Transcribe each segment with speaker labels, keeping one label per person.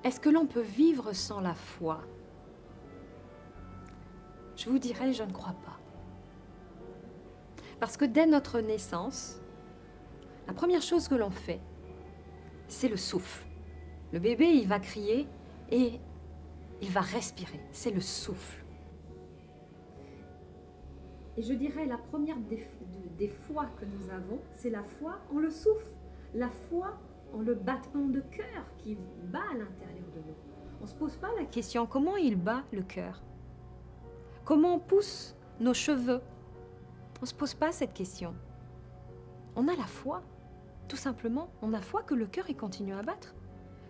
Speaker 1: Est-ce que l'on peut vivre sans la foi? Je vous dirais, je ne crois pas. Parce que dès notre naissance, la première chose que l'on fait, c'est le souffle. Le bébé, il va crier et il va respirer. C'est le souffle. Et je dirais, la première des foi que nous avons, c'est la foi en le souffle. La foi en le battement de cœur qui bat à l'intérieur de nous. On ne se pose pas la question, comment il bat le cœur? Comment on pousse nos cheveux? On ne se pose pas cette question. On a la foi, tout simplement. On a foi que le cœur il continue à battre,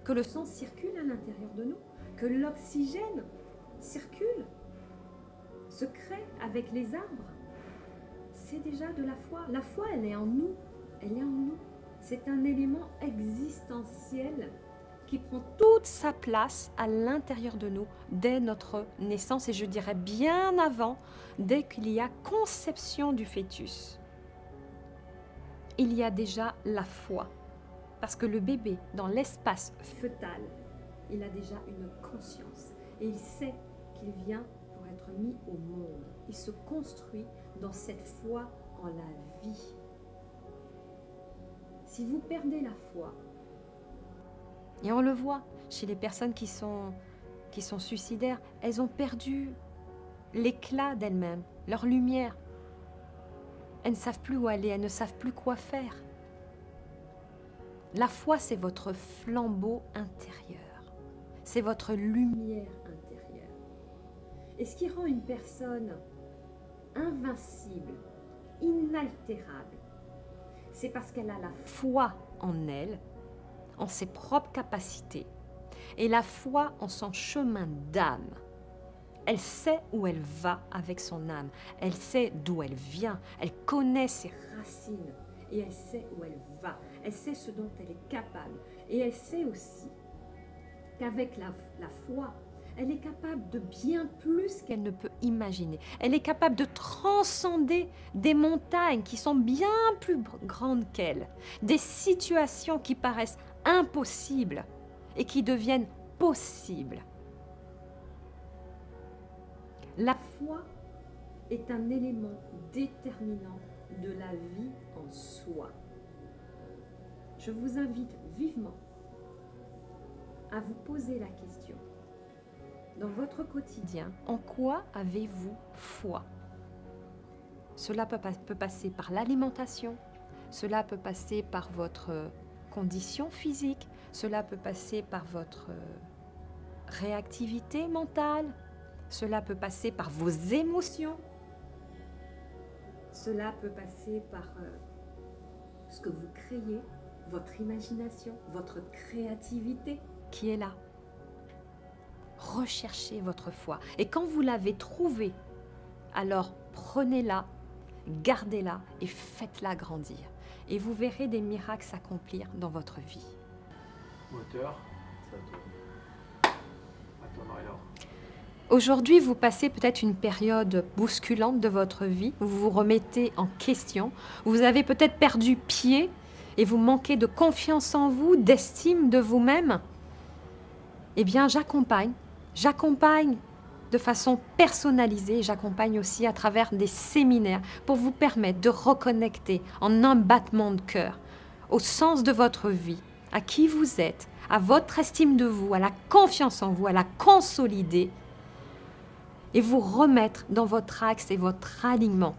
Speaker 1: que le sang circule à l'intérieur de nous, que l'oxygène circule, se crée avec les arbres. C'est déjà de la foi. La foi, elle est en nous. Elle est en nous. C'est un élément existentiel qui prend toute sa place à l'intérieur de nous dès notre naissance et je dirais bien avant, dès qu'il y a conception du fœtus. Il y a déjà la foi parce que le bébé dans l'espace fœtal, il a déjà une conscience et il sait qu'il vient pour être mis au monde. Il se construit dans cette foi en la vie. Si vous perdez la foi, et on le voit chez les personnes qui sont suicidaires, elles ont perdu l'éclat d'elles-mêmes, leur lumière. Elles ne savent plus où aller, elles ne savent plus quoi faire. La foi, c'est votre flambeau intérieur. C'est votre lumière intérieure. Et ce qui rend une personne invincible, inaltérable, c'est parce qu'elle a la foi en elle, en ses propres capacités, et la foi en son chemin d'âme. Elle sait où elle va avec son âme, elle sait d'où elle vient, elle connaît ses racines, et elle sait où elle va, elle sait ce dont elle est capable, et elle sait aussi qu'avec la foi, elle est capable de bien plus qu'elle ne peut imaginer. Elle est capable de transcender des montagnes qui sont bien plus grandes qu'elle, des situations qui paraissent impossibles et qui deviennent possibles. La foi est un élément déterminant de la vie en soi. Je vous invite vivement à vous poser la question. Dans votre quotidien, en quoi avez-vous foi? Cela peut passer par l'alimentation, cela peut passer par votre condition physique, cela peut passer par votre réactivité mentale, cela peut passer par vos émotions, cela peut passer par ce que vous créez, votre imagination, votre créativité qui est là. Recherchez votre foi. Et quand vous l'avez trouvée, alors prenez-la, gardez-la et faites-la grandir. Et vous verrez des miracles s'accomplir dans votre vie.
Speaker 2: Moteur, ça tourne. Attends, alors.
Speaker 1: Aujourd'hui, vous passez peut-être une période bousculante de votre vie. Vous vous remettez en question. Vous avez peut-être perdu pied et vous manquez de confiance en vous, d'estime de vous-même. Eh bien, j'accompagne de façon personnalisée, j'accompagne aussi à travers des séminaires pour vous permettre de reconnecter en un battement de cœur au sens de votre vie, à qui vous êtes, à votre estime de vous, à la confiance en vous, à la consolider et vous remettre dans votre axe et votre alignement